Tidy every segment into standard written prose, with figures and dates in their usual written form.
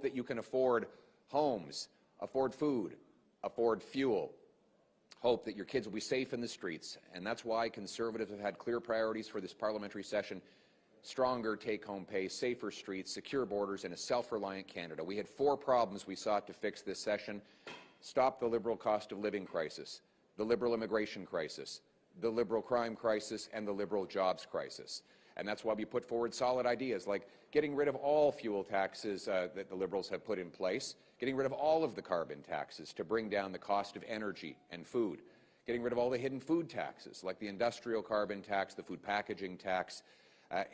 that you can afford homes, afford food, afford fuel. Hope that your kids will be safe in the streets. And that's why Conservatives have had clear priorities for this parliamentary session: stronger take-home pay, safer streets, secure borders, and a self-reliant Canada. We had 4 problems we sought to fix this session: stop the Liberal cost of living crisis, the Liberal immigration crisis, the Liberal crime crisis, and the Liberal jobs crisis. And that's why we put forward solid ideas like getting rid of all fuel taxes that the Liberals have put in place, getting rid of all of the carbon taxes to bring down the cost of energy and food, getting rid of all the hidden food taxes like the industrial carbon tax, the food packaging tax,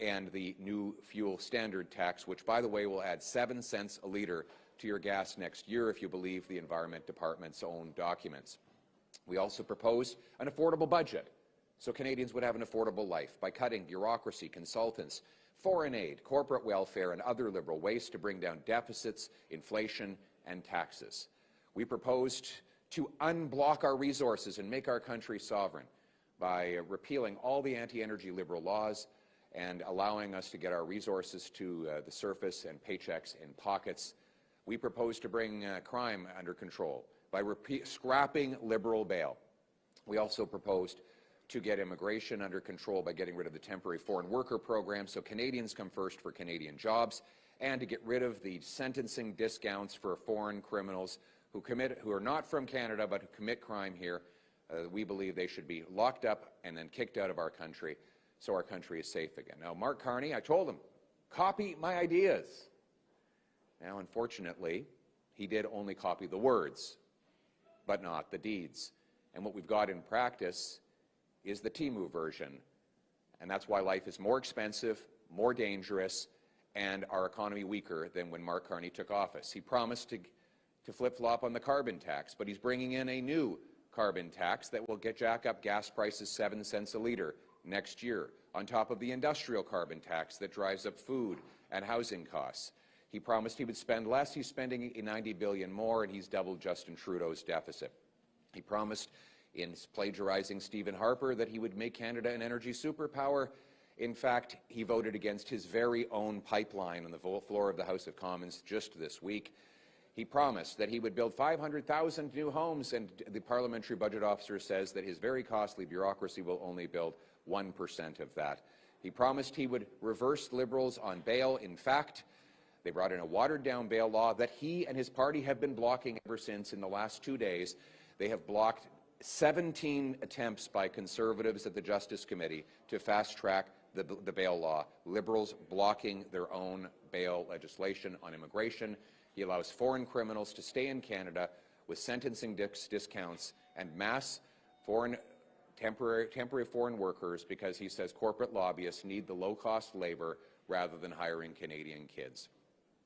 and the new fuel standard tax, which, by the way, will add 7 cents a litre to your gas next year if you believe the Environment Department's own documents. We also proposed an affordable budget, so Canadians would have an affordable life, by cutting bureaucracy, consultants, foreign aid, corporate welfare, and other Liberal waste to bring down deficits, inflation, and taxes. We proposed to unblock our resources and make our country sovereign by repealing all the anti-energy Liberal laws and allowing us to get our resources to the surface and paychecks in pockets. We propose to bring crime under control by scrapping Liberal bail. We also proposed to get immigration under control by getting rid of the temporary foreign worker program so Canadians come first for Canadian jobs, and to get rid of the sentencing discounts for foreign criminals who are not from Canada but who commit crime here. We believe they should be locked up and then kicked out of our country so our country is safe again. Now, Mark Carney, I told him, copy my ideas. Now, unfortunately, he did only copy the words, but not the deeds. And what we've got in practice is the Timu version. And that's why life is more expensive, more dangerous, and our economy weaker than when Mark Carney took office. He promised to flip-flop on the carbon tax, but he's bringing in a new carbon tax that will jack up gas prices 7 cents a litre next year, on top of the industrial carbon tax that drives up food and housing costs. He promised he would spend less. He's spending $90 billion more, and he's doubled Justin Trudeau's deficit. He promised, in plagiarizing Stephen Harper, that he would make Canada an energy superpower. In fact, he voted against his very own pipeline on the floor of the House of Commons just this week. He promised that he would build 500,000 new homes, and the parliamentary budget officer says that his very costly bureaucracy will only build 1% of that. He promised he would reverse Liberals on bail. In fact, they brought in a watered-down bail law that he and his party have been blocking ever since. In the last 2 days, they have blocked 17 attempts by Conservatives at the Justice Committee to fast-track the bail law. Liberals blocking their own bail legislation on immigration. He allows foreign criminals to stay in Canada with sentencing discounts and mass temporary foreign workers because he says corporate lobbyists need the low-cost labor rather than hiring Canadian kids.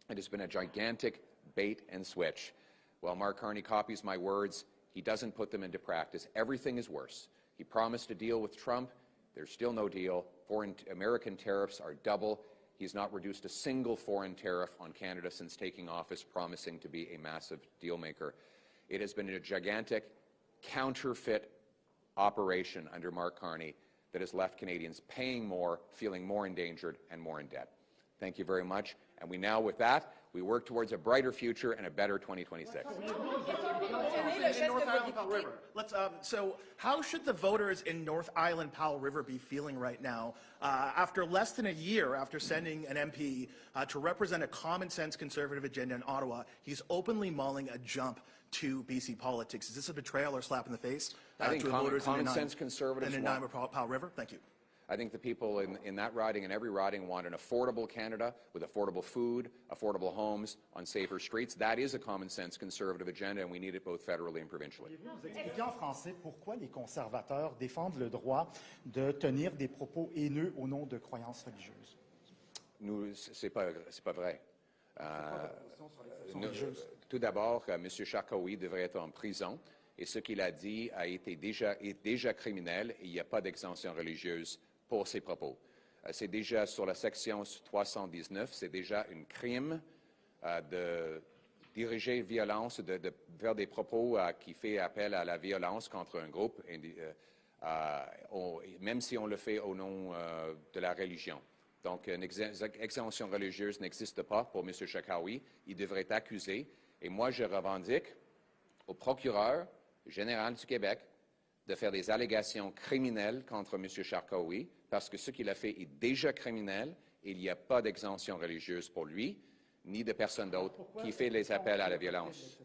It has been a gigantic bait and switch. While Mark Carney copies my words, he doesn't put them into practice. Everything is worse. He promised a deal with Trump. There's still no deal. Foreign American tariffs are double. He's not reduced a single foreign tariff on Canada since taking office, promising to be a massive deal maker. It has been a gigantic counterfeit operation under Mark Carney that has left Canadians paying more, feeling more endangered, and more in debt. Thank you very much. And we now, with that, we work towards a brighter future and a better 2026. North Island Powell River. So how should the voters in North Island Powell River be feeling right now after less than a year after sending an MP to represent a common-sense Conservative agenda in Ottawa? He's openly mulling a jump to BC politics. Is this a betrayal or slap in the face to the voters common-sense Conservatives in Powell River? Thank you. I think the people in that riding and every riding want an affordable Canada with affordable food, affordable homes, on safer streets. That is a common-sense Conservative agenda, and we need it both federally and provincially. Pouvez-vous nous expliquer en français pourquoi les conservateurs défendent le droit de tenir des propos haineux au nom de croyances religieuses? C'est pas vrai. Tout d'abord, M. Charcot devrait être en prison, et ce qu'il a dit est déjà criminel, et il n'y a pas d'exemption religieuse pour ses propos. C'est déjà sur la section 319, c'est déjà un crime de diriger violence, de faire des propos qui fait appel à la violence contre un groupe, même si on le fait au nom de la religion. Donc, une exemption religieuse n'existe pas pour M. Chakaoui. Il devrait être accusé. Et moi, je revendique au procureur général du Québec de faire des allégations criminelles contre M. Chakaoui, parce que ce qu'il a fait est déjà criminel et il n'y a pas d'exemption religieuse pour lui, ni de personne d'autre qui fait les appels à la violence.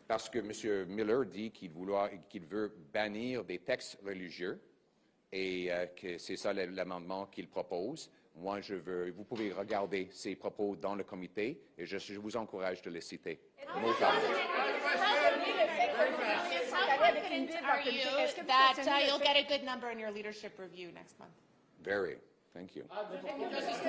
Parce que M. Miller dit qu'il veut bannir des textes religieux et que c'est ça l'amendement qu'il propose. Moi, vous pouvez regarder ces propos dans le comité et je vous encourage de les citer. How confident are you that you'll get a good number in your leadership review next month? Very. Thank you.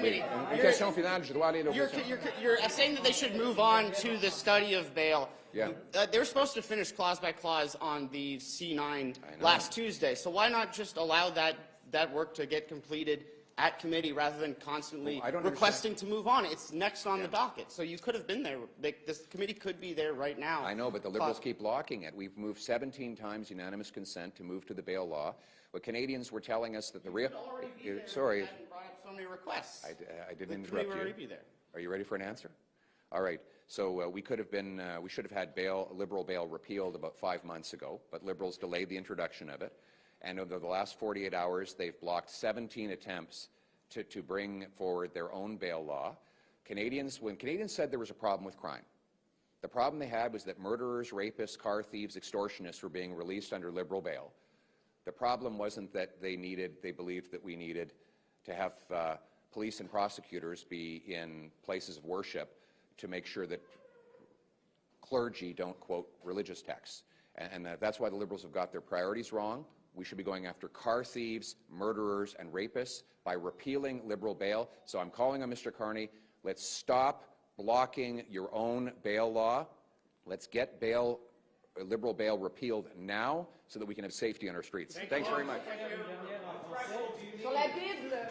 Oui, une question finale, je dois aller à You're saying that they should move on to the study of bail. Yeah. They were supposed to finish clause by clause on the C9 last Tuesday, so why not just allow that work to get completed at committee rather than constantly requesting to move on? It's next on the docket, so you could have been there. This committee could be there right now. I know, but the Liberals keep blocking it. We've moved 17 times unanimous consent to move to the bail law. But Canadians were telling us that the real... Sorry. Brought up so many requests. I didn't interrupt you. Already be there. Are you ready for an answer? All right. So we should have had Liberal bail repealed about 5 months ago, but Liberals delayed the introduction of it. And over the last 48 hours, they've blocked 17 attempts to bring forward their own bail law. When Canadians said there was a problem with crime, the problem they had was that murderers, rapists, car thieves, extortionists were being released under Liberal bail. The problem wasn't that they believed that we needed to have police and prosecutors be in places of worship to make sure that clergy don't quote religious texts. And that's why the Liberals have got their priorities wrong. We should be going after car thieves, murderers, and rapists by repealing Liberal bail. So I'm calling on Mr. Carney, let's stop blocking your own bail law. Let's get Liberal bail repealed now so that we can have safety on our streets. Thanks very much. Sur la Bible.